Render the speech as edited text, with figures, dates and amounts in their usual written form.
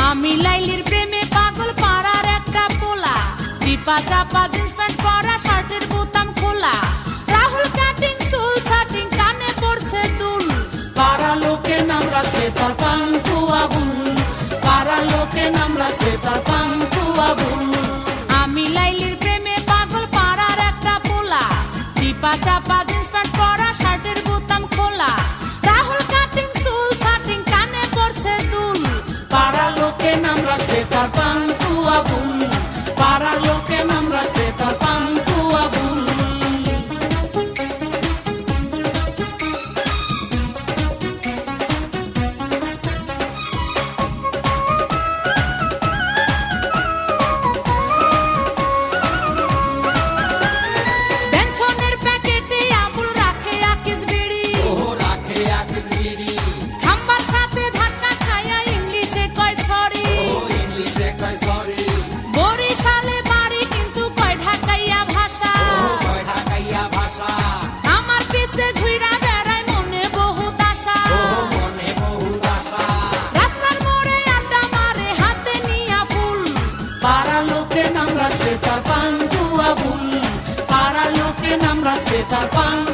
আমি লাইলির প্রেমে পাগল পাড়ার একটা পোলা, চিপা চাপা জিন্স প্যান্ট পরা, শার্টের বোতাম খোলা, রাহুল কাটিং চুল ছাটিং, কানে পড়ছে দুল, পাড়া লোকে নাম রাখছে তার পাঙ্কু আবুল, পাড়া লোকে নাম রাখছে তার পাঙ্কু আবুল। আমি লাইলির প্রেমে পাগল পাড়ার একটা পোলা, চিপা চাপা জিন্স প্যান্ট পরা, শার্টের বোতাম খোলা, রাহুল কাটিং চুল ছাটিং, কানে পড়ছে দুল, পাড়া লোকে নাম রাখছে তার পাঙ্কু আবুল, পাড়া লোকে নাম রাখছে তার পাঙ্কু আবুল। বেনসনের প্যাকেটে আবুল রাখে আকিস বিড়ি, রাখে আকিস বিড়ি, খাম্বার সাথে ধাক্কা খায়া ইংলিশে কয় সরি, ইংলিশে কয় সরি, বরিশালে বাড়ি কিন্তু কয় ঢাকাইয়া ভাষা, কয় ঢাকাইয়া ভাষা, আমার পিছে ঘুইরা বেড়ায় মনে বহুত আশা, মনে বহুত আশা, রাস্তার মোড়ে আড্ডা মারে হাতে নিয়া ফুল, পাড়া লোকে নাম রাখছে তার পাঙ্কু আবুল, পাড়া লোকে নাম রাখছে তার পাঙ্কু